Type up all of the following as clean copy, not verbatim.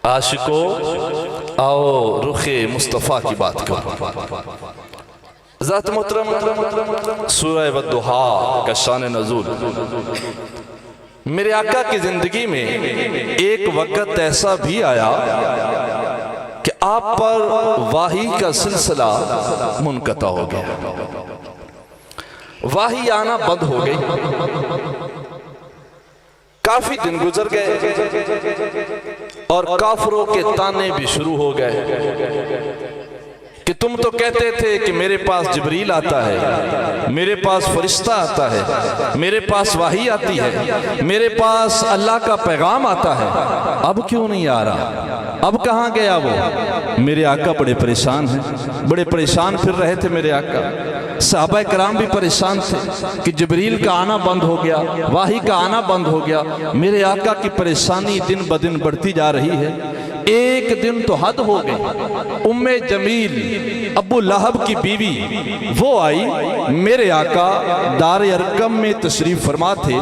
आशिको आओ रुखे मुस्तफ़ा की बात करो। ज़ात मोहतरम सूरह वद्दुहा का शान नज़ूल। मेरे आका की जिंदगी में एक वक़्त ऐसा भी आया कि आप पर वाही का सिलसिला मुनक़ता हो गया, वाही आना बंद हो गई। काफी दिन गुजर गए और काफरों के ताने भी शुरू हो गए कि तुम तो कहते थे कि मेरे पास जिब्रील आता है, मेरे पास फरिश्ता आता है, मेरे पास वाही आती है, मेरे पास अल्लाह का पैगाम आता है, अब क्यों नहीं आ रहा? अब कहाँ गया वो? मेरे आका बड़े परेशान हैं, बड़े परेशान फिर रहे थे मेरे आका। सहाबा कराम भी परेशान थे कि जिब्रील का आना बंद हो गया, वाही का आना बंद हो गया। मेरे आका की परेशानी दिन ब दिन बढ़ती जा रही है। एक दिन तो हद हो गई, उम्मे जमील अबू लहब की बीवी वो आई, मेरे आका दार अरकम में तशरीफ फरमा थे,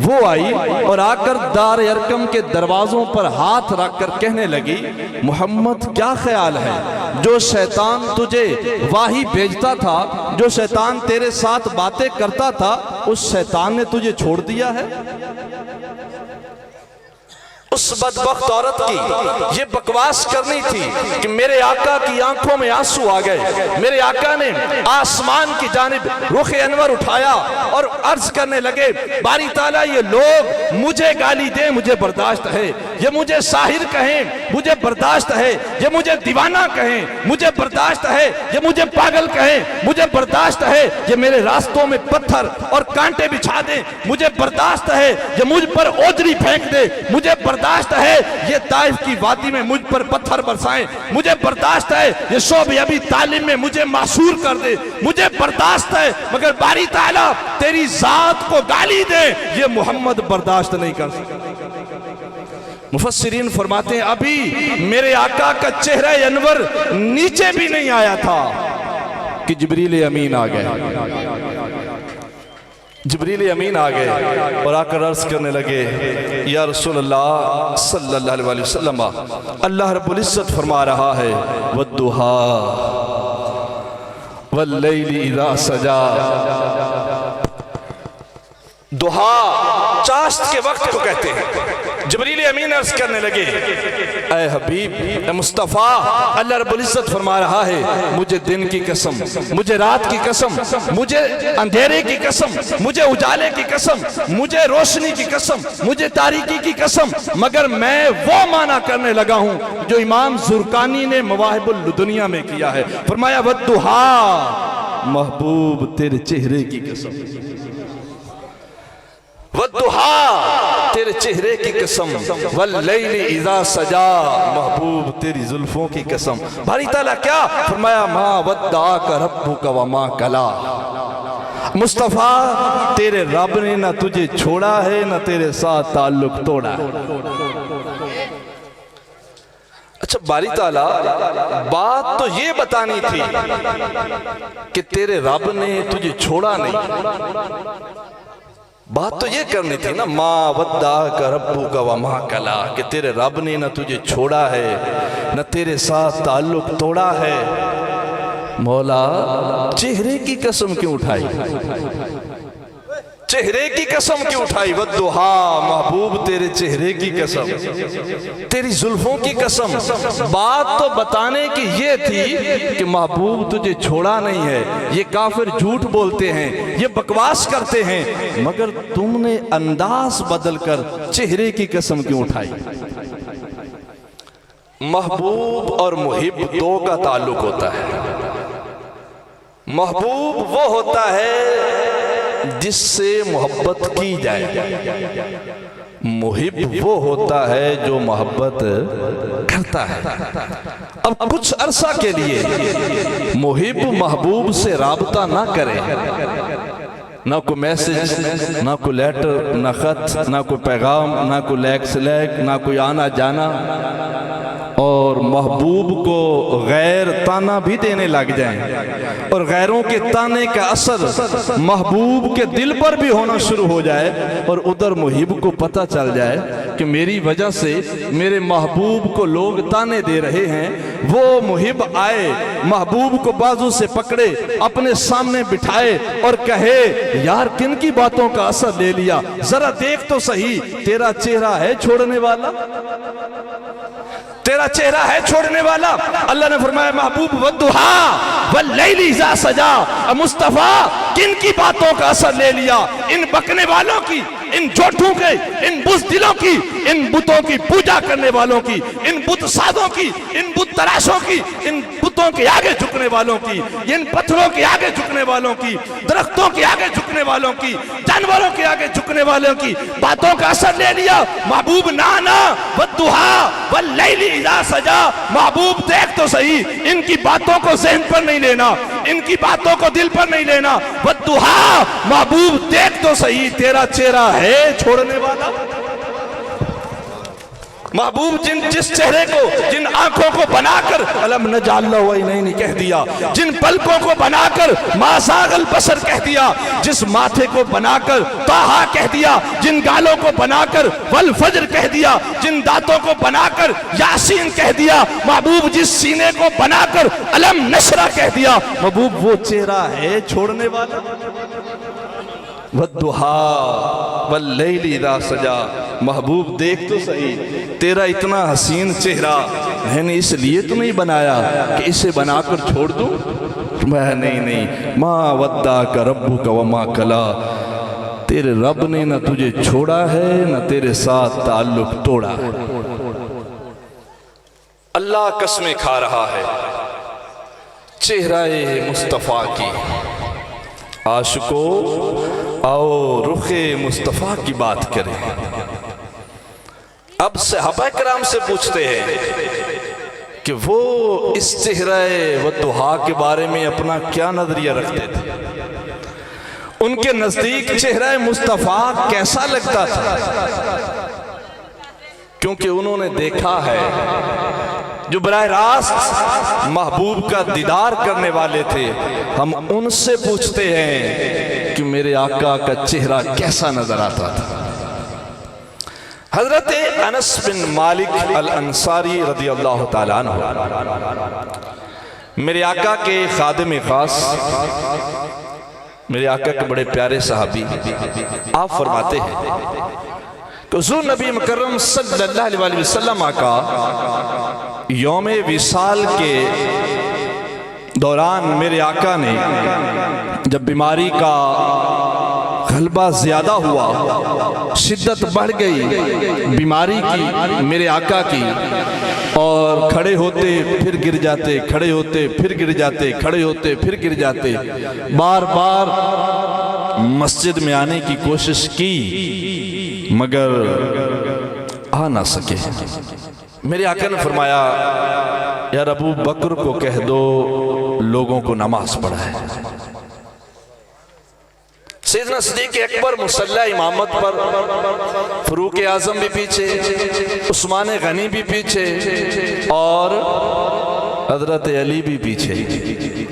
वो आई और आकर दार अरकम के दरवाजों पर हाथ रखकर कहने लगी, मोहम्मद क्या ख्याल है, जो शैतान तुझे वाही भेजता था, जो शैतान तेरे साथ बातें करता था, उस शैतान ने तुझे छोड़ दिया है? उस बदबख्त औरत की ये बकवास करनी थी कि मेरे आका की आंखों में आंसू आ गए। मेरे आका ने आसमान की जानिब रुख अनवर उठाया और अर्ज करने लगे, बारी ताला ये लोग मुझे गाली दें मुझे बर्दाश्त है, ये मुझे साहिर कहें मुझे बर्दाश्त है, ये मुझे दीवाना कहें मुझे बर्दाश्त है, ये मुझे पागल कहें मुझे बर्दाश्त है, ये मेरे रास्तों में पत्थर और कांटे बिछा दें मुझे बर्दाश्त है, ये मुझ पर ओजरी फेंक दे मुझे बर्दाश्त है, ये ताइफ की वादी में मुझ पर पत्थर बरसाएं मुझे बर्दाश्त है, ये शोब अभी तालीम में मुझे मासूर कर दे मुझे बर्दाश्त है, मगर बारी ताला तेरी जात को गाली दे ये मोहम्मद बर्दाश्त नहीं कर सकता। मुफस्सिरीन फरमाते हैं अभी मेरे आका का चेहरा अनवर नीचे भी नहीं आया था कि जिब्रील अमीन आ गए। जिब्रील अमीन आ गए और आकर अर्ज करने लगे, या रसूलल्लाह सल्लल्लाहु अलैहि वसल्लम, अल्लाह रब्बुल इज्जत फरमा रहा है, वद्दुहा वल्लैलि इज़ा सजा। दुहा चाश्त के वक्त को कहते हैं। जिब्रील अमीन अर्ज करने लगे, ऐ हबीब ए मुस्तफ़ा, अल्लाह रब्बुल इज्जत फरमा रहा है, मुझे दिन की कसम, मुझे रात की कसम, मुझे अंधेरे की कसम, मुझे उजाले की कसम, मुझे रोशनी की कसम, मुझे तारीकी की कसम, मगर मैं वो माना करने लगा हूं जो इमाम जुर्कानी ने मवाहिबुल दुनिया में किया है। फरमाया वद्दुहा, महबूब तेरे चेहरे की कसम, वद्दुहा तेरे चेहरे की कसम, वल्लैलि इज़ा सजा, महबूब तेरी जुल्फों की कसम। बारी ताला क्या फरमाया, मा वद्दाका रब्बुका व मा कला। मुस्तफ़ा तेरे रब ने ना तुझे छोड़ा है ना तेरे साथ ताल्लुक तोड़ा है। अच्छा बारी ताला बात तो ये बतानी थी कि तेरे रब ने तुझे छोड़ा नहीं, बात तो ये करनी थी ना, माँ वद्दा का रब्बू का वमा कला, कि तेरे रब ने न तुझे छोड़ा है न तेरे साथ ताल्लुक तोड़ा है। मौला चेहरे की कसम क्यों उठाई, चेहरे की कसम क्यों उठाई? वद्दुहा, महबूब तेरे चेहरे की कसम, तेरी जुल्फों की कसम। बात तो बताने की ये थी कि महबूब तुझे छोड़ा नहीं है। ये काफिर झूठ बोलते हैं, ये बकवास करते हैं, मगर तुमने अंदाज बदलकर चेहरे की कसम क्यों उठाई? महबूब और मुहिब दो का ताल्लुक होता है। महबूब वो होता है जिससे मोहब्बत की जाए, मुहिब वो होता है जो मोहब्बत करता है। अब कुछ अरसा के लिए मुहिब महबूब से राबता ना करे, ना कोई मैसेज, ना कोई लेटर, ना खत, ना कोई पैगाम, ना कोई लैक स्लैक, ना कोई आना जाना, और महबूब को गैर ताना भी देने लग जाएं और गैरों के ताने का असर महबूब के दिल पर भी होना शुरू हो जाए और उधर मुहिब को पता चल जाए कि मेरी वजह से मेरे महबूब को लोग ताने दे रहे हैं। वो मुहिब आए, महबूब को बाजू से पकड़े, अपने सामने बिठाए और कहे यार किन की बातों का असर ले लिया, जरा देख तो सही, तेरा चेहरा है छोड़ने वाला, तेरा चेहरा है छोड़ने वाला। अल्लाह ने फरमाया महबूब वद्दुहा वल्लैली इज़ा सजा, मुस्तफा किन की बातों का असर ले लिया, इन बकने वालों की, इन झूठों के, इन बुज़दिलों की, इन बुतों की पूजा करने वालों की, इन बुत साधों की, इन बुत तराशों की, इन बुतों के आगे झुकने वालों की, इन पत्थरों के आगे झुकने वालों की, दरख्तों के आगे झुकने वालों की, जानवरों के आगे झुकने वालों की बातों का असर ले लिया। महबूब नाना वद्दुहा वल्लैली इज़ा सजा, महबूब देख तो सही, इनकी बातों को ज़हन पर नहीं लेना, इनकी बातों को दिल पर नहीं लेना। वद्दुहा, महबूब देख तो सही, तेरा चेहरा है छोड़ने वाला। महबूब जिस चेहरे को, जिन आंखों को बनाकर अलम नजाल नहीं कह दिया, जिन पलकों को बनाकर मासागल बसर कह दिया, जिस माथे को बनाकर ताहा कह दिया, जिन गालों को बनाकर वल फज्र कह दिया, जिन दांतों को बनाकर यासीन कह दिया, महबूब जिस सीने को बनाकर अलम नशरा कह दिया, महबूब वो चेहरा है छोड़ने वाला। वद्दुहा वल्लैली इज़ा सजा, महबूब देख तो सही, तेरा इतना हसीन चेहरा मैंने इसलिए तो नहीं बनाया कि इसे बनाकर छोड़ दूं। मैं नहीं, माँ वद्दा का रब्बु का वमा कला, तेरे रब ने न तुझे छोड़ा है न तेरे साथ ताल्लुक तोड़ा है। अल्लाह कसमें खा रहा है चेहरा-ए मुस्तफ़ा की, आशिको आओ रुखे मुस्तफ़ा की बात करें। अब सहाबा किराम से पूछते हैं कि वो इस चेहरे वद्दुहा के बारे में अपना क्या नजरिया रखते थे, उनके नजदीक चेहरा मुस्तफ़ा कैसा लगता था, क्योंकि उन्होंने देखा है जो बराह रास्त महबूब का दीदार करने वाले थे। हम उनसे पूछते हैं कि मेरे आका का चेहरा कैसा नजर आता था। हजरत अनस बिन मालिक अल अंसारी रज़ियल्लाहु ताला अन्हु, मेरे आका के खादिम खास, मेरे आका के बड़े प्यारे सहाबी, आप फरमाते हैं कि हुज़ूर नबी मुकर्रम सल्लल्लाहु अलैहि वसल्लम का यौम विसाल के दौरान मेरे आका ने जब बीमारी का गलबा ज्यादा हुआ, शिद्दत बढ़ गई बीमारी की मेरे आका की, और खड़े होते फिर गिर जाते, खड़े होते फिर गिर जाते, खड़े होते फिर गिर जाते, बार बार मस्जिद में आने की कोशिश की मगर आ ना सके। मेरे आका ने फरमाया यार अबू बकर को कह दो लोगों को नमाज पढ़ाए। सैयदना सिद्दीक़ अकबर मुसल्ला इमामत पर, फरूक आज़म भी पीछे, उस्मान गनी भी पीछे, और हजरत अली भी पीछे,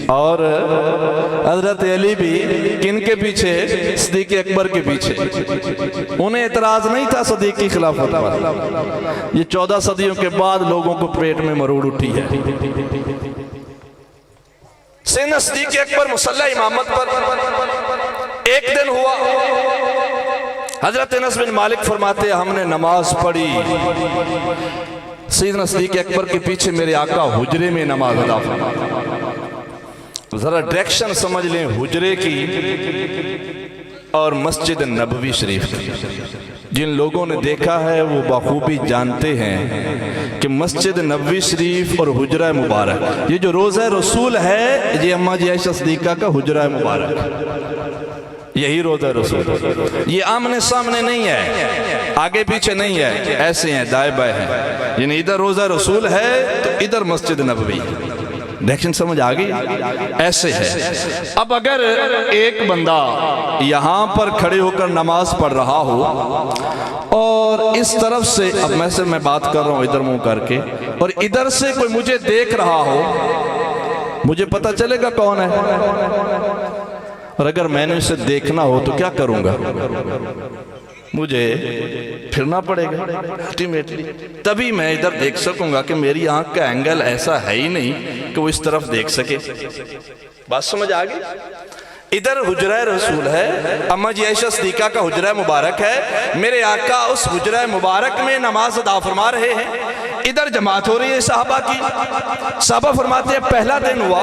और हजरत अली भी किनके पीछे, सिद्दीक़ अकबर के पीछे। उन्हें एतराज नहीं था सिद्दीक़ की खिलाफत पर। ये 14 सदियों के बाद लोगों को पेट में मरोड़ उठी है। सैयदना सिद्दीक़ अकबर मुसल्ला इमामत पर एक दिन हुआ, हजरत अनस बिन मालिक फरमाते हमने नमाज पढ़ी, सैयदना सिद्दीक़ अकबर के पीछे मेरे आका हुजरे में नमाज अदा फरमाते। जरा डायरेक्शन समझ लें हुजरे की और मस्जिद नबवी शरीफ की। जिन लोगों ने देखा है वो बखूबी जानते हैं कि मस्जिद नबवी शरीफ और हुजरा मुबारक, ये जो रोज़ा रसूल है, ये अम्मा जी आयशा सिद्दीक़ा का हुजरा मुबारक, यही रोज़ा रसूल। ये आमने सामने नहीं है, आगे पीछे नहीं है, ऐसे हैं, दाएं बाएं हैं, यानी इधर रोज़ा रसूल है तो इधर मस्जिद नबवी। डायरेक्शन समझ आ गई? ऐसे है। अब अगर एक बंदा यहाँ पर खड़े होकर नमाज पढ़ रहा हो और इस तरफ से, अब मैं बात कर रहा हूँ इधर मुंह करके, और इधर से कोई मुझे देख रहा हो, मुझे पता चलेगा कौन है। और अगर मैंने इसे देखना हो तो क्या करूंगा? मुझे फिरना पड़ेगा अल्टीमेटली, तभी मैं इधर देख सकूंगा कि मेरी आंख का एंगल ऐसा है ही नहीं कि वो इस तरफ देख सके। बात समझ आ गई? इधर हुजरा रसूल है, अम्मा जी आयशा सिद्दीका का हुजरा मुबारक है, मेरे आका उस हुजरा मुबारक में नमाज अदा फरमा रहे हैं। इधर जमात हो रही है साहबा की। साहबा फरमाते हैं पहला दिन हुआ,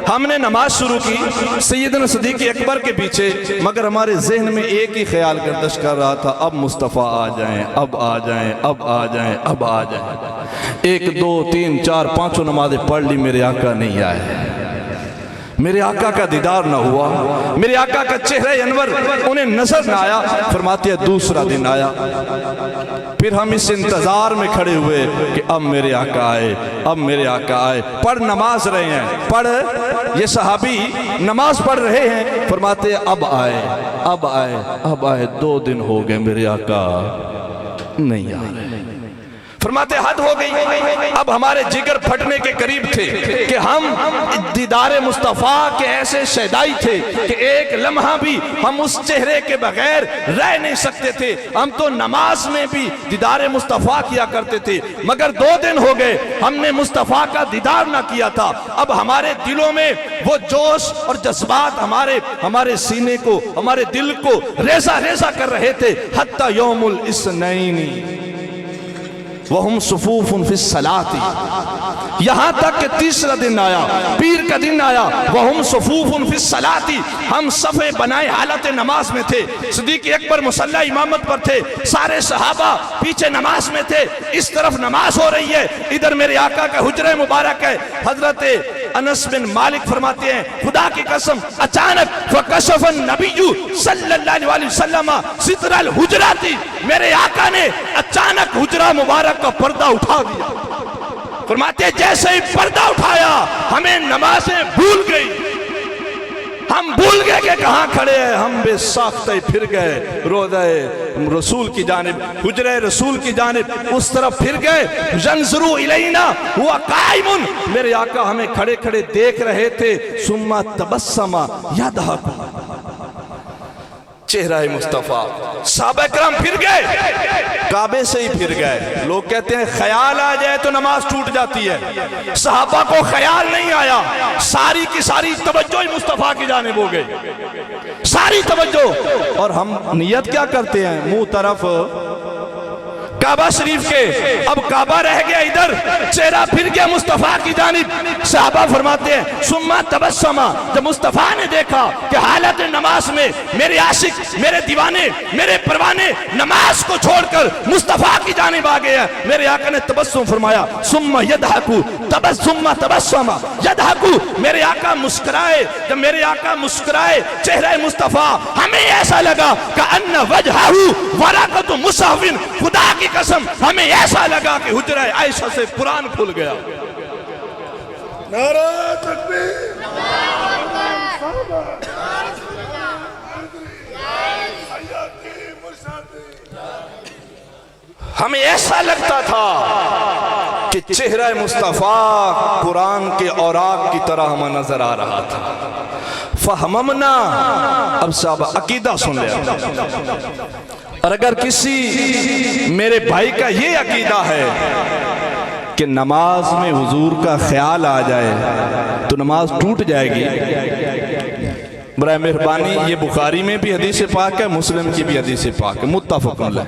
हमने नमाज शुरू की सैयदना सिद्दीक़ अकबर के पीछे, मगर हमारे जहन में एक ही ख्याल गर्दिश कर रहा था, अब मुस्तफ़ा आ जाएं, अब आ जाएं, अब आ जाएं, अब आ जाएं। 1 2 3 4 5 नमाजें पढ़ ली, मेरे आका नहीं आए, मेरे आका का दीदार ना हुआ, मेरे आका का चेहरा अनवर उन्हें नजर ना आया। फरमाते हैं दूसरा दिन आया, फिर हम इस इंतजार में खड़े हुए कि अब मेरे आका आए, अब मेरे आका आए। पढ़ नमाज रहे हैं, पढ़, ये सहाबी नमाज पढ़ रहे हैं। फरमाते हैं अब आए, अब आए, अब आए। 2 दिन हो गए मेरे आका नहीं आ रहे। फरमाते हद हो गई, अब हमारे जिगर फटने के करीब थे कि हम दीदार मुस्तफ़ा के ऐसे शैदाई थे कि एक लम्हा भी हम उस चेहरे के बगैर रह नहीं सकते थे। हम तो नमाज में भी दीदार मुस्तफ़ा किया करते थे, मगर 2 दिन हो गए हमने मुस्तफ़ा का दीदार ना किया था। अब हमारे दिलों में वो जोश और जज्बात हमारे सीने को, हमारे दिल को रेजा रेजा कर रहे थे। हत्ता यौमुल इस्नैनी वहुम सुफूफुन फिस सलाती, यहाँ तक कि तीसरा दिन आया, पीर का दिन आया, वहुम सुफूफुन फिस सलाती, हम सफ़े बनाए हालत नमाज में थे। सिद्दीक़ अकबर मुसल्ला इमामत पर थे, सारे सहाबा पीछे नमाज में थे। इस तरफ नमाज हो रही है, इधर मेरे आका का हुजरा मुबारक है। हजरत अनस बिन मालिक फरमाते हैं खुदा की कसम अचानक फकशफन नबिय्यु सल्लल्लाहु अलैहि वसल्लम सितरल हुजराती, मेरे आका ने अचानक हुजरा मुबारक का पर्दा उठा दिया। फरमाते जैसे ही पर्दा उठाया हमें नमाजें भूल गई, हम भूल गए कि कहाँ खड़े हैं, हम बेसाख्ते फिर गए रोज़े रसूल की जानिब, हुजरे रसूल की जानिब, उस तरफ फिर गए। यंज़ुरु इलैना हुआ काइमुन, मेरे आका हमें खड़े खड़े देख रहे थे। सुम्मा तबस्समा यदहकु, चेहरा मुस्तफ़ा। साहबा किराम फिर गए, काबे से ही फिर गए। लोग कहते हैं ख्याल आ जाए तो नमाज टूट जाती है, सहाबा को ख्याल नहीं आया, सारी की सारी तवज्जो ही मुस्तफ़ा की जानिब हो गई, सारी तवज्जो। और हम नियत क्या करते हैं, मुंह तरफ काबा शरीफ के, अब काबा रह गया इधर, चेहरा फिर गया मुस्तफ़ा की जानिब। सहाबा फरमाते हैं सुम्मा तबस्समा, जब मुस्तफ़ा ने देखा कि हालत नमाज में मेरे आशिक, मेरे दीवाने, मेरे परवाने नमाज को छोड़कर मुस्तफ़ा की जानिब आ गए हैं, मेरे आका ने तबस्सुम फरमाया। सुम्मा यदहकु तबस्सुम्मा तबस्समा यदहकु, मेरे आका मुस्कुराए। जब मेरे आका मुस्कुराए चेहरा मुस्तफ़ा, हमें ऐसा लगा कि अन्ना वजहहु वरक़तु मुसहविन, खुदा की कसम हमें ऐसा लगा कि हुजरा आयशा से कुरान खुल गया। नारा तकबीर, हमें ऐसा लगता था कि चेहरा मुस्तफ़ा कुरान के औराक की तरह हमें नजर आ रहा था। फहमना, अब साहब अकीदा सुन लिया। और अगर किसी मेरे भाई का ये अकीदा है कि नमाज में हुजूर का ख्याल आ जाए तो नमाज टूट जाएगी, बराए मेहरबानी, ये बुखारी में भी हदीस पाक है, मुस्लिम की भी हदीस पाक है, मुत्तफ़क़ अलैह।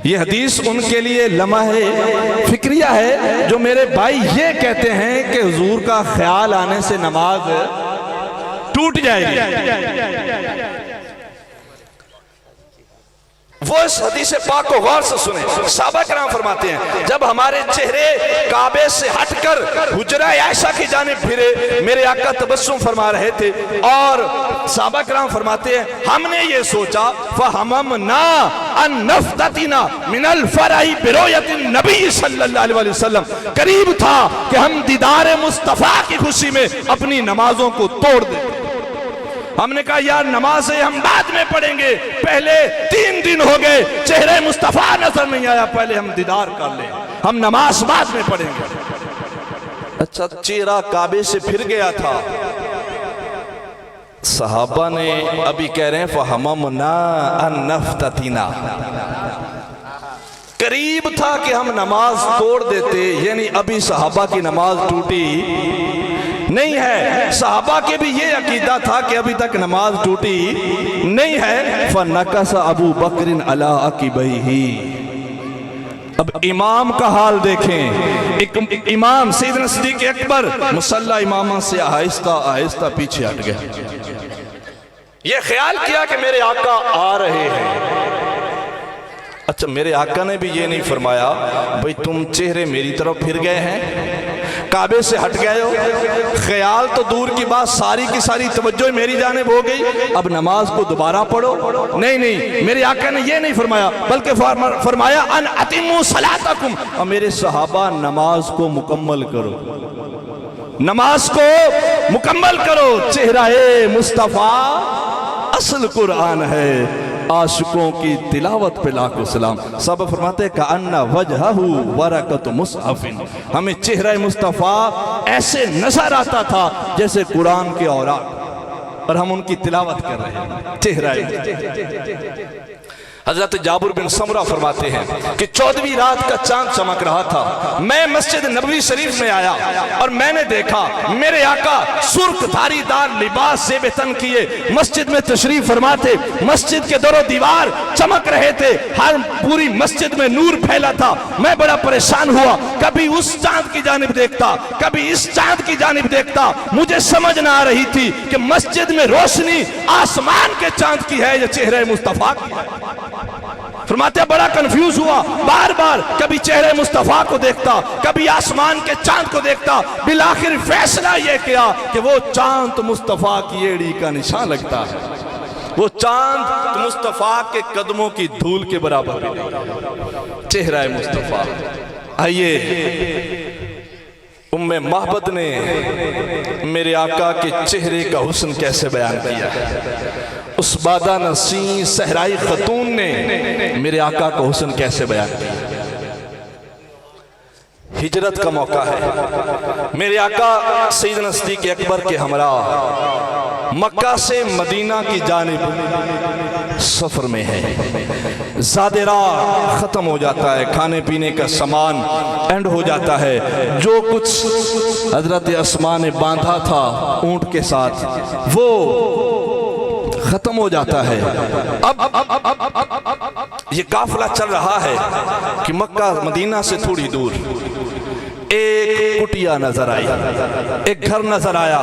ये हदीस उनके लिए लम्हा फिक्रिया है जो मेरे भाई ये कहते हैं कि हुजूर का ख्याल आने से नमाज टूट जाएगी। वो इस हदीस पाक को गौर से सुने। सहाबा किराम फरमाते हैं जब हमारे चेहरे काबे से हटकर हुजरा आयशा की जानिब फिरे, मेरे आका तबस्सुम फरमा रहे थे। और सहाबा किराम फरमाते हैं हमने ये सोचा फहममना अन नफ्ततिना मिनल फरही बिरुयतिन नबी सल्लल्लाहु अलैहि वसल्लम, करीब था कि हम दीदार मुस्तफ़ा की खुशी में अपनी नमाजों को तोड़ दें। हमने कहा यार नमाज़ें हम बाद में पढ़ेंगे, पहले 3 दिन हो गए चेहरे मुस्तफ़ा नजर नहीं आया, पहले हम दीदार कर लें, हम नमाज बाद में पढ़ेंगे। अच्छा, चेहरा काबे से फिर गया था, सहाबा ने अभी कह रहे हैं फहममना अनफ्ततिना, करीब था कि हम नमाज तोड़ देते, यानी अभी सहाबा की नमाज टूटी नहीं है। सहाबा के भी ये अकीदा था कि अभी तक नमाज टूटी नहीं है। फनकस अबू बकरिन अला अकीबैही। अब इमाम का हाल देखें, एक इमाम सैयदना सिद्दीक़ अकबर मुसल्ला इमामा से आहिस्ता आहिस्ता पीछे हट गए। ये ख्याल किया कि मेरे आका आ रहे हैं। अच्छा, मेरे आका ने भी ये नहीं फरमाया भाई तुम चेहरे मेरी तरफ फिर गए हैं, काबे से हट गए हो, ख्याल तो दूर की बात, सारी की सारी तवज्जो मेरी जानिब हो गई, अब नमाज को दोबारा पढ़ो। नहीं नहीं, मेरे आका ने ये नहीं फरमाया, बल्कि फरमाया अन अतिमु सलातकुम, और मेरे सहाबा नमाज को मुकम्मल करो, नमाज को मुकम्मल करो। चेहरा-ए मुस्तफा असल कुरान है, आशिकों की तिलावत पे लाखों सलाम। सब फरमाते का अन्ना वजहहू वरकत मुसहफिन, हमें चेहरा मुस्तफ़ा ऐसे नजर आता था जैसे कुरान के औरात, और हम उनकी तिलावत कर रहे हैं। चेहरा हजरत जाबिर बिन समरा फरमाते हैं कि 14वीं रात का चांद चमक रहा था, मैं मस्जिद नबवी शरीफ में आया और मैंने देखा मेरे आका सुर्ख धारीदार लिबास से बेतन किए मस्जिद में तशरीफ फरमाते, मस्जिद के दरो दीवार चमक रहे थे, हर पूरी मस्जिद में नूर फैला था। मैं बड़ा परेशान हुआ, कभी उस चांद की जानिब देखता, कभी इस चांद की जानिब देखता, मुझे समझ ना आ रही थी कि मस्जिद में रोशनी आसमान के चांद की है या चेहरे मुस्तफा की है। फरमाते बड़ा कंफ्यूज हुआ, बार बार कभी चेहरे मुस्तफा को देखता, कभी आसमान के चांद को देखता, बिलाखिर फैसला यह किया कि वो चांद मुस्तफा की एड़ी का निशान लगता है, वो चांद मुस्तफा के कदमों की धूल के बराबर है चेहरा मुस्तफा। आइए, उम्मे महबत ने मेरे आका के चेहरे का हुस्न कैसे बयान किया है, उस बादा नसी सहराई खतून ने मेरे आका का हुस्न कैसे बयान किया। हिजरत का मौका है, मेरे आका सैयदना सिद्दीक़ अकबर के हमरा मक्का से मदीना की जानिब सफर में है, ज़ादे राह खत्म हो जाता है, खाने पीने का सामान एंड हो जाता है, जो कुछ हजरत अस्मा ने बांधा था ऊंट के साथ वो खत्म हो जाता है। अब ये काफिला चल रहा है कि मक्का मदीना से थोड़ी दूर एक कुटिया नजर आई, एक घर नजर आया,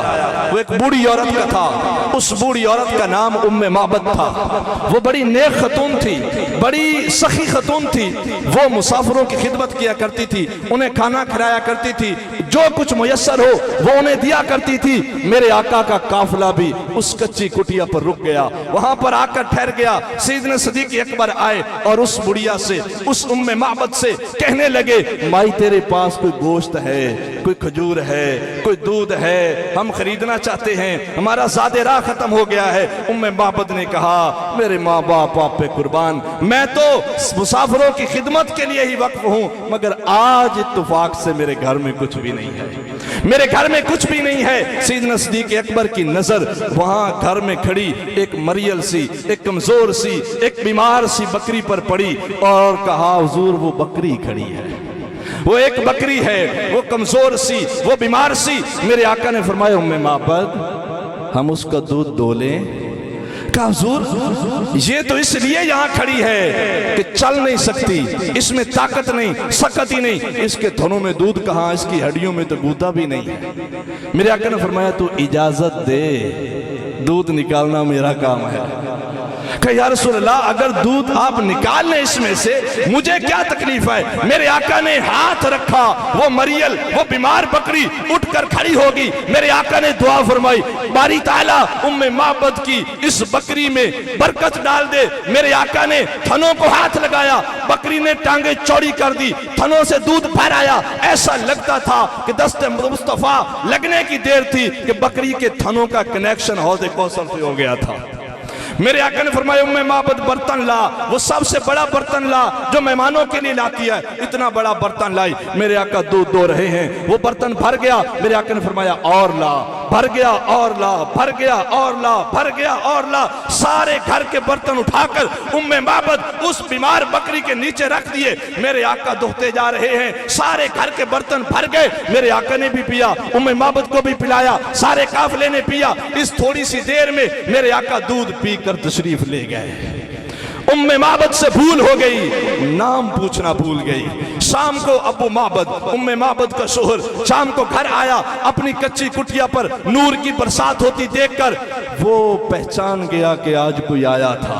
वो एक बूढ़ी औरत का था। उस बूढ़ी औरत का नाम उम्मे महबत था। वो बड़ी नेक खतून थी, बड़ी सखी खतून थी। वो मुसाफिरों की खिदमत किया करती थी, उन्हें खाना खिलाया करती थी, जो कुछ मुयस्सर हो वो उन्हें दिया करती थी। मेरे आका का काफिला भी उस कच्ची कुटिया पर रुक गया, वहां पर आकर ठहर गया। सैयदना सिद्दीक़ अकबर आए और उस बुढ़िया से, उस उम्मे महबत से कहने लगे, माई तेरे पास कोई गोश्त है, कोई खजूर है, कोई दूध है, हम खरीदना चाहते हैं, हमारा ज़ादे राह खत्म हो गया है। उम्मे महबत ने कहा, मेरे माँ बाप आप पे कुर्बान, मैं तो मुसाफिरों की खिदमत के लिए ही वक्फ हूँ, मगर आज इत्तेफाक से मेरे घर में कुछ भी नहीं है, मेरे घर में कुछ भी नहीं है। सैयदना सिद्दीक़ अकबर की नजर वहां घर में खड़ी एक मरियल सी, एक कमजोर सी, एक बीमार सी बकरी पर पड़ी और कहा, हुजूर वो बकरी खड़ी है, वो एक बकरी है, वो कमजोर सी, वो बीमार सी। मेरे आका ने फरमाया, उम्मे महबत हम उसका दूध दो लें? कहा, हुजूर ये तो इसलिए यहाँ खड़ी है कि चल नहीं सकती, इसमें ताकत नहीं, सकत ही नहीं, इसके थनों में दूध कहाँ, इसकी हड्डियों में तो गूदा भी नहीं है। मेरे आका ने फरमाया, तू इजाजत दे, दूध निकालना मेरा काम है। कहा, या रसूल अल्लाह अगर दूध आप निकाल लें इसमें से मुझे क्या तकलीफ है। मेरे आका ने हाथ रखा, वो मरियल, वो बीमार बकरी उठकर खड़ी होगी। मेरे आका ने दुआ फरमाई, बारी ताला उम्मे महबत की इस बकरी में बरकत डाल दे। मेरे आका ने थनों को हाथ लगाया, बकरी ने टांगे चौड़ी कर दी, थनों से दूध बाहर आया। ऐसा लगता था कि दस्ते मुस्तफा लगने की देर थी कि बकरी के थनों का कनेक्शन हौज़े कौसर से हो गया था। मेरे आका ने फरमाया उम्मे माबद बर्तन ला, वो सबसे बड़ा बर्तन ला जो मेहमानों के लिए लाती है। इतना बड़ा बर्तन लाई, मेरे आका दूध दो रहे हैं, वो बर्तन भर गया। मेरे आका ने फरमाया और ला, भर गया और ला, भर गया और ला, भर गया और ला। सारे घर के बर्तन उठाकर उम्मे माबद उस बीमार बकरी के नीचे रख दिए। मेरे आका दोहते जा रहे हैं, सारे घर के बर्तन भर गए। मेरे आका ने भी पिया, उम्मे माबद को भी पिलाया, सारे काफिले ने पिया। इस थोड़ी सी देर में मेरे आका दूध पीकर तशरीफ ले गए। उम्मे माबद से भूल हो गई, नाम पूछना भूल गई। शाम को अबू माबद, उम्मे माबद का शोहर, शाम को घर आया। अपनी कच्ची कुटिया पर नूर की बरसात होती देखकर वो पहचान गया कि आज कोई आया था,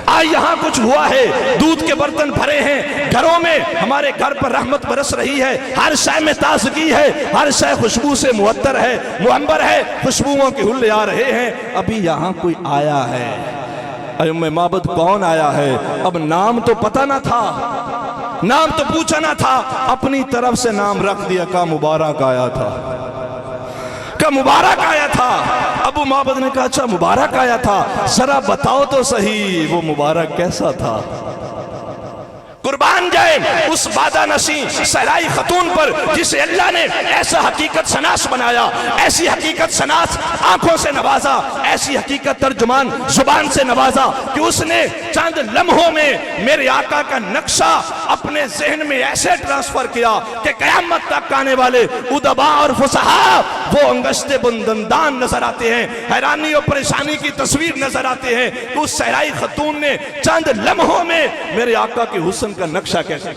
आज यहाँ कुछ हुआ है। दूध के बर्तन भरे हैं, घरों में हमारे घर पर रहमत बरस रही है, हर शय में ताजगी है, हर शय खुशबू से मुअत्तर है, मुअंबर है, खुशबुओं के हुल्ले आ रहे हैं। अभी यहाँ कोई आया है। उम्मे माबद कौन आया है? अब नाम तो पता ना था, नाम तो पूछा ना था, अपनी तरफ से नाम रख दिया का मुबारक आया था, का मुबारक आया था। अबू माबद ने कहा अच्छा मुबारक आया था, जरा बताओ तो सही वो मुबारक कैसा था। कुर्बान जाए उस बादा नशी सहराई खतून पर जिसे अल्लाह ने ऐसा हकीकत शनास बनाया, ऐसी हकीकत शनास आंखों से नवाजा, ऐसी हकीकत तर्जुमान जुबान से नवाजा कि उसने चंद लम्हों में मेरे आका का नक्शा अपने जहन में ऐसे ट्रांसफर किया कि कयामत तक आने वाले उदबा और फुसहा वो अंगश्ते बुंदंदान नजर आते हैं, हैरानी और परेशानी की तस्वीर नजर आते हैं। उस सहराई खतून ने चंद लम्हों में मेरे आका के हुस्न का नक्शा कैसे,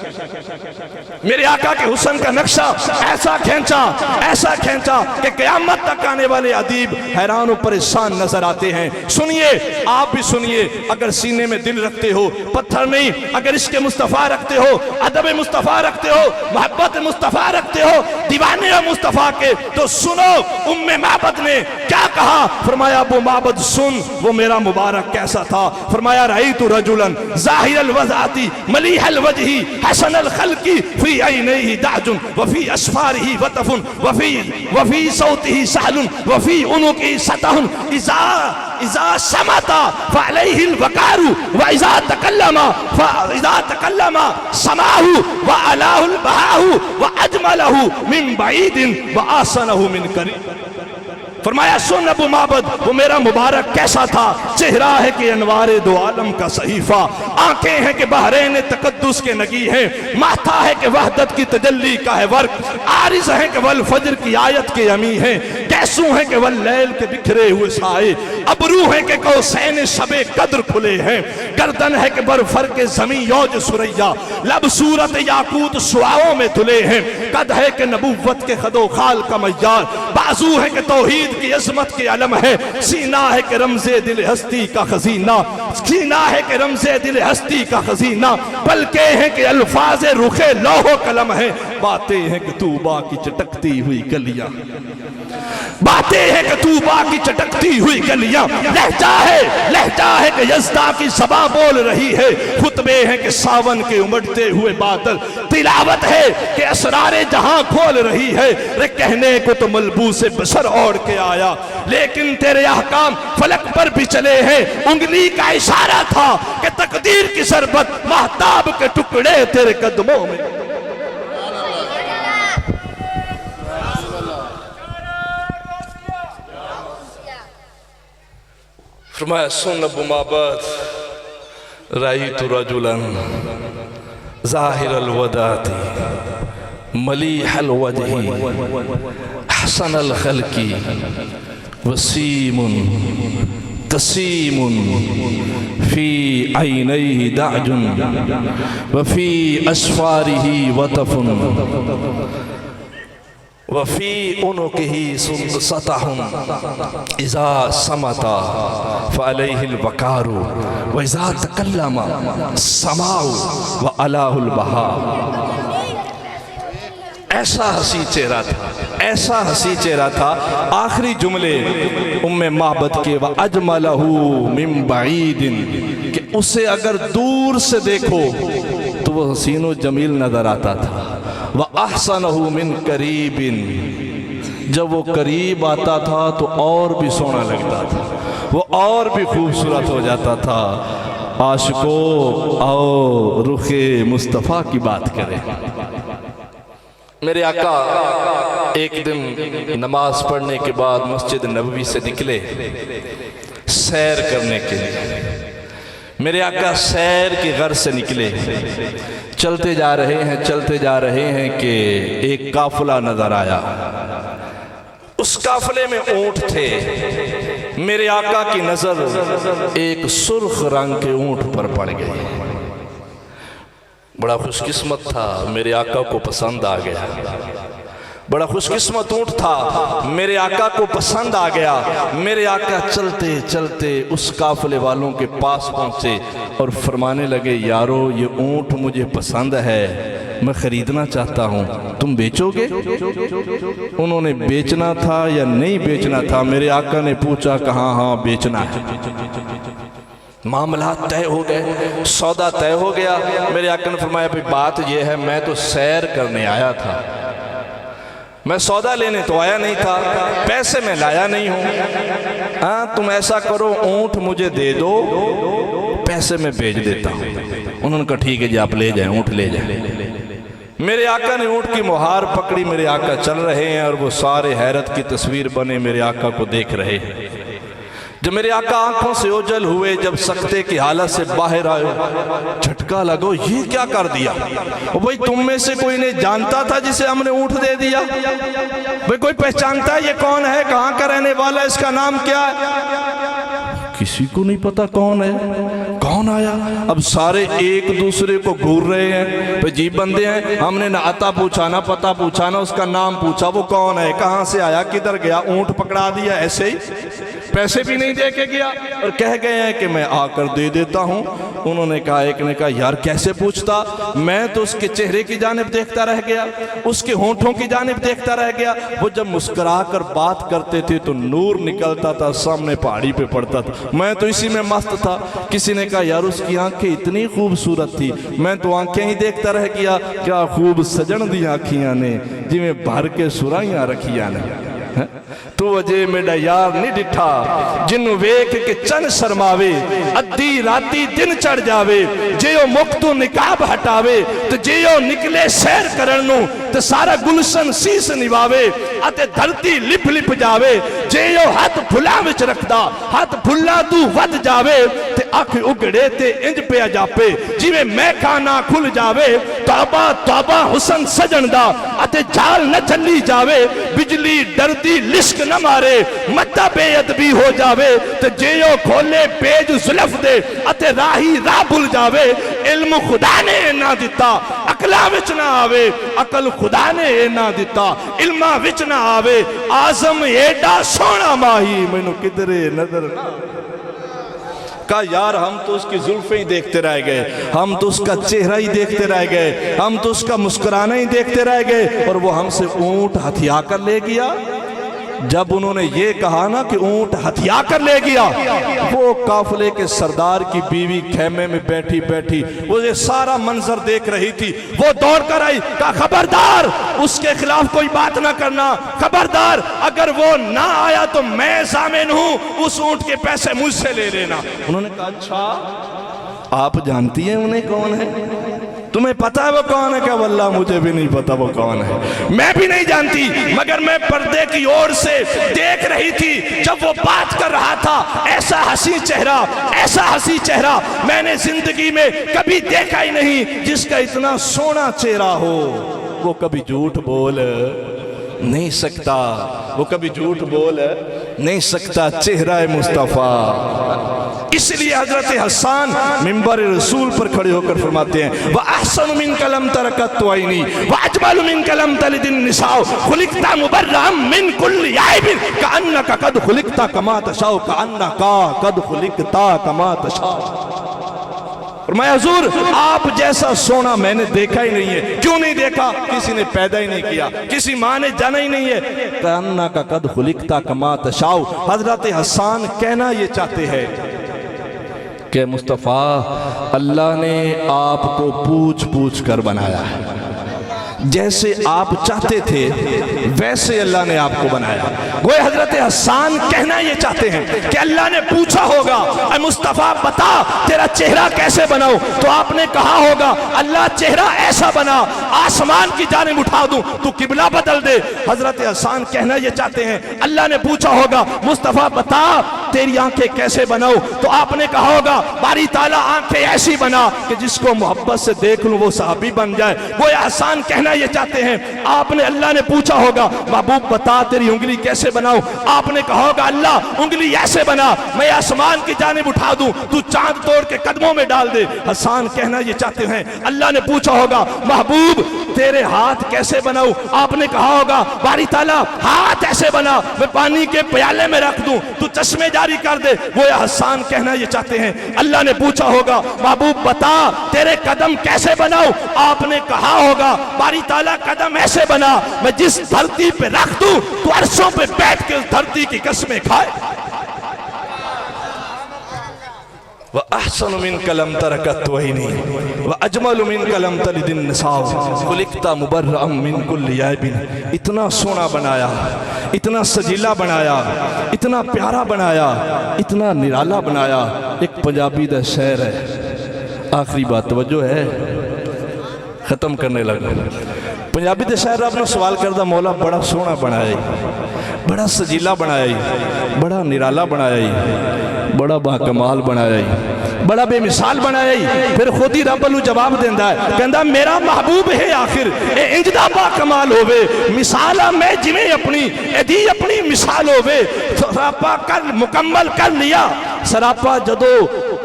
मेरे आका के हुस्न का नक्शा ऐसा खींचा कि क़यामत तक आने वाले अदीब हैरान और परेशान नजर आते हैं। सुनिए, आप भी सुनिए, अगर सीने में दिल रखते हो, पत्थर नहीं, अगर इसके मुस्तफ़ा रखते हो, अदब मुस्तफ़ा रखते हो, मोहब्बत मुस्तफ़ा रखते हो, दीवाने और मुस्तफ़ा के, तो सुनो उम्मे माबद ने क्या कहा। फरमाया अबू माबद सुन वो मेरा मुबारक कैसा था। फरमाया रअयतु रजुलन ज़ाहिरल वज़अती मलीहल वजही हसनल खल्की फी ऐनैहि दाजुन व फी अस्फारिही वतफुन व फी सौतिही सहलुन व फी उनुकी सतहुन इज़ा समता फअलैहिल वकारू व इज़ा तकल्लमा समाहु व अलाहुल बहाहु व अजमलहु मिन बईदिन व आसनहु मिन करीब। फरमाया सुन अबू माबद वो मेरा मुबारक कैसा था। चेहरा है कि अनवारे दो आलम का सहीफा, आंखें हैं कि बहरैन तकद्दुस के नगी हैं, माथा है कि वहदत की तजल्ली का है वर्क, आरिज़ है कि वल फज्र की आयत के अमी हैं, कैसू है कि वल लैल के बिखरे हुए साए, अबरू है कि कौसैन शबे कद्र खुले हैं, गर्दन है कि बरफर के जमी यौज सुरैया, लब सूरत याकूत सुआओं में धुले हैं, कद है कि नबुव्वत के खदो खाल का मय्यार, बाजू है कि तौहीद की अजमत के अलम है, सीना है कि रमज़े दिल हस्ती का खजीना, सीना है कि रमज़े दिल हस्ती का खजीना, पलके हैं कि अल्फाज रुखे लौहो कलम है, बातें हैं कि तूबा की चटकती हुई गलियां, बातें हैं कि तूबा की चटकती हुई गलियां, लहजा है कि यज़दा की सभा बोल रही है, खुतबे हैं कि सावन के उमड़ते हुए बादल, तिलावत है कि असरारे जहां खोल रही है। रे कहने को तो मलबूस बशर ओढ़ के आया, लेकिन तेरे अहकाम फलक पर भी चले हैं। उंगली का इशारा था कि तकदीर की शरबत महताब के टुकड़े तेरे कदमों में। फरमाया सुन अबू माबद रअयतु रजुलन ज़ाहिरल वदाती मलीहल वजही हसनल खल्की वसीमुन तसीमुन फी ऐनैहि दाजुन व फी अस्फारिही वतफुन वफी उनुकिही सतहुन इज़ा समता फअलैहिल वकारू व इज़ा तकल्लमा समाउ व अलाहुल बहा। ऐसा हसी चेहरा था, ऐसा हसी चेहरा था। आखिरी जुमले उम्मे माबद के व अजमलहू मिन बईदिन, कि उसे अगर दूर से देखो तो वो हसीन व जमील नजर आता था। व अहसनहू मिन करीबिन, जब वो करीब आता था तो और भी सोना लगता था। वो और भी खूबसूरत हो जाता था। आशिकों आओ रुखे मुस्तफ़ा की बात करें। मेरे आका एक दिन नमाज पढ़ने के बाद मस्जिद नबवी से निकले सैर करने के लिए। मेरे आका सैर की गर्ज से निकले, चलते जा रहे हैं कि एक काफिला नजर आया। उस काफिले में ऊंट थे। मेरे आका की नजर एक सुर्ख रंग के ऊंट पर पड़ गई। बड़ा खुशकिस्मत था, मेरे आका को पसंद आ गया। बड़ा खुशकिस्मत ऊंट था, मेरे आका को पसंद आ गया। मेरे आका चलते चलते उस काफिले वालों के पास पहुंचे और फरमाने लगे, यारो ये ऊंट मुझे पसंद है, मैं खरीदना चाहता हूं, तुम बेचोगे? उन्होंने बेचना था या नहीं बेचना था। मेरे आका ने पूछा, कहा हाँ बेचना है। मामला तय हो गए, सौदा तय हो गया। मेरे आका ने फरमाया, भाई बात यह है, मैं तो सैर करने आया था, मैं सौदा लेने तो आया नहीं था, पैसे मैं लाया नहीं हूं। हाँ तुम ऐसा करो, ऊंट मुझे दे दो, पैसे मैं बेच देता हूं। उन्होंने कहा ठीक है जी, आप ले जाएं, ऊंट ले जाएं। मेरे आका ने ऊंट की मुहार पकड़ी। मेरे आका चल रहे हैं और वो सारे हैरत की तस्वीर बने मेरे आका को देख रहे हैं। जब मेरे आका आंखों से ओझल हुए, जब सकते की हालत से बाहर आए, झटका लगो ये क्या कर दिया। भाई तुम में से कोई ने जानता था जिसे हमने ऊंट दे दिया? भाई कोई पहचानता है ये कौन है, कहाँ का रहने वाला है, इसका नाम क्या है? किसी को नहीं पता कौन है, कौन आया। अब सारे एक दूसरे को घूर रहे हैं, तो जी बंदे हैं, हमने ना आता पूछा ना पता पूछा ना उसका नाम पूछा, वो कौन है, कहाँ से आया, किधर गया, ऊंट पकड़ा दिया ऐसे ही, पैसे भी नहीं दे के गया और कह गए हैं कि मैं आकर दे देता हूं। उन्होंने कहा, एक ने कहा यार कैसे पूछता, मैं तो उसके चेहरे की जानिब देखता रह गया, उसके होंठों की जानिब देखता रह गया। वो जब मुस्कुरा कर बात करते थे तो नूर निकलता था, सामने पहाड़ी पे पड़ता था, मैं तो इसी में मस्त था। किसी ने कहा यार उसकी आंखें इतनी खूबसूरत थी, मैं तो आंखें ही देखता रह गया, क्या खूब सजन दी आखियां ने, जिमें भर के सुराइयां रखिया ने। तू अजे मेरा यार नहीं डिठा, जिन्नू वेख के चन शर्मावे, अद्धी राती दिन चढ़ जावे, जेओ मुक्तू निकाब हटावे, तो जेओ निकले सैर करन नू, ते सारा गुलशन सीस निवावे, अते धरती लिप लिप जावे, जेओ हाथ फुला विच रखदा, हाथ फुला तू वध जावे, ते अख उगड़े ते इंज पिया जापे, जिवें मैखाना खुल जावे, तौबा तौबा हुसन सजन दा, अते जाल न चली जावे, बिजली डरदी लिश्क न मारे, मत्ता बेअदबी हो जावे, ते जेओ खोले पेज जुल्फ दे, अते राही राह भुल जावे, इल्म खुदा ने ना दिता, अकला विच ना आवे, अकल खुदा ने ना दिता, इल्मा विच ना आवे, आजम एडा सोना माही, मैनू किधरे नजर ना। कहा यार हम तो उसकी जुल्फें ही देखते रह गए, हम तो उसका चेहरा ही देखते रह गए, हम तो उसका मुस्कुराना ही देखते रह गए, और वो हमसे ऊंट हथिया कर ले गया। जब उन्होंने ये कहा ना कि ऊंट हथिया कर ले गया, वो काफिले के सरदार की बीवी खेमे में बैठी बैठी वो ये सारा मंजर देख रही थी। वो दौड़ कर आई, कहा खबरदार उसके खिलाफ कोई बात ना करना, खबरदार अगर वो ना आया तो मैं जामिन हूं, उस ऊंट के पैसे मुझसे ले लेना। उन्होंने कहा अच्छा आप जानती हैं उन्हें कौन है, तुम्हें पता है वो कौन है? क्या वल्लाह मुझे भी नहीं पता वो कौन है, मैं भी नहीं जानती, मगर मैं पर्दे की ओर से देख रही थी जब वो बात कर रहा था। ऐसा हंसी चेहरा, ऐसा हंसी चेहरा मैंने जिंदगी में कभी देखा ही नहीं, जिसका इतना सोना चेहरा हो। वो कभी झूठ बोल नहीं सकता, वो कभी झूठ बोल नहीं सकता, चेहरा है मुस्तफ़ा। इसलिए हजरत हसन मिंबर रसूल पर खड़े होकर फरमाते हैं, व अहसन मिन कलम तरकत तोइनी व अजमल मिन कलम तलिदिन निसाओ खुलिकता मुबर्रम मिन कुल्ली आइबिन कान्नका कद खुलिकता कमा तशाओ, कान्नका कद खुलिकता कमा तशाओ। मैं हुजूर आप जैसा सोना मैंने देखा ही नहीं है। क्यों नहीं देखा? किसी ने पैदा ही नहीं किया, किसी माँ ने जाना ही नहीं है। कान्ना का कद खुलिकता कमा तशाओ। हजरत हसन कहना ये चाहते हैं कि मुस्तफ़ा अल्लाह ने आपको पूछ पूछ कर बनाया है। जैसे आप चाहते थे वैसे अल्लाह ने आपको बनाया। वो हजरत हसन कहना ये चाहते हैं कि अल्लाह ने पूछा होगा ऐ मुस्तफ़ा बता तेरा चेहरा कैसे बनाऊं, तो आपने कहा होगा अल्लाह चेहरा ऐसा बना आसमान की जानिब उठा दूं तू किबला बदल दे। हजरत हसन कहना ये चाहते हैं अल्लाह ने पूछा होगा मुस्तफ़ा बता तेरी आंखें कैसे बनाऊं, तो आपने कहा होगा बारी ताला आंखें ऐसी बना कि जिसको मोहब्बत से देख लूं वो सहाबी बन जाए। वो हसन कहना ये चाहते हैं आपने अल्लाह ने पूछा होगा महबूब बता तेरी उंगली कैसे बनाऊं, आपने कहा होगा अल्लाह उंगली ऐसे बना मैं आसमान की जानिब उठा दूं तू चांद तोड़ के कदमों में डाल दे। हसन कहना ये चाहते हैं अल्लाह ने पूछा होगा महबूब तेरे हाथ कैसे बनाऊं, आपने कहा होगा बारी ताला हाथ ऐसे बना मैं पानी के प्याले में रख दूं तू चश्मे जारी कर दे। वो हसन कहना ये चाहते हैं अल्लाह ने पूछा होगा महबूब बता तेरे कदम कैसे बनाऊं, आपने कहा होगा बारी ताला कदम ऐसे बना मैं जिस धरती पे रख दूं तो अर्शों पे बैठ के उस धरती की कसमें खाए। व अहसन मिन कलम तरकत वहीनी व अजमल मिन कलम तलिदिन निसाव खुलिकता मुबर्रअम मिन कुल्ली ऐबिन। इतना सोना बनाया, इतना सजीला बनाया, इतना प्यारा बनाया, इतना निराला बनाया। एक पंजाबी दा शेर है, आखिरी बात तवज्जो है, खत्म करने लगा। पंजाबी दे शायर अपना सवाल करदा मौला बड़ा सोहना बनाया, बड़ा सजीला बनाया, बड़ा निराला बनाया, बड़ा बाकमाल बनाया, बड़ा बेमिसाल बनाया। फिर खुद ही रब नूं जवाब देंदा है कहंदा मेरा महबूब है आखिर ए इंजदा बाकमाल होवे मिसाल मैं जिवें अपनी एदी अपनी मिसाल होवे। सरापा कर मुकम्मल कर लिया सरापा जदों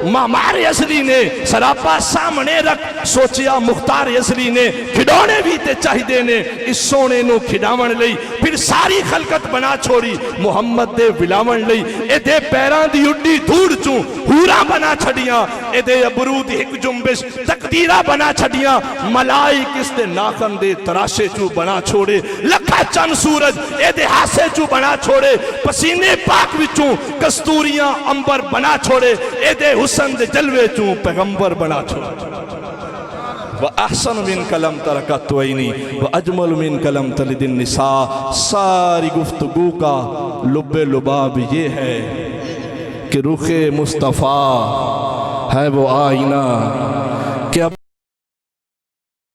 मामार असली ने सरापा सामने रख सोचिया मुख्तार असली ने खिडौने भी ते चाहिए ने इस सोने नूं खिडावण लई। फिर सारी खलकत बना छोड़ी मुहम्मद दे विलावण लई। एदे पैरां दी उड्डी धूड़ चूं हूरा बना छड़ियां, एदे अबरू दी हिक जुम्बिश तकदीरा बना छड़ियां। मलाइक इसदे नाखन दे तराशे चूं बना छोड़े, लखा चंद सूरज एदे हासे चूं बना छोड़े। पसीने पाक विचों कस्तूरियां अंबर बना छोड़े, एदे हुस्न दे जलवे चूं पैगंबर बना छोड़े। व अहसन मिन कलम तरकत वहीनी व अजमल मिन कलम तलिदिन निसा। सारी गुफ्तगू का लुब्बे लुबाब ये है कि रुखे मुस्तफ़ा है वो आईना कि अब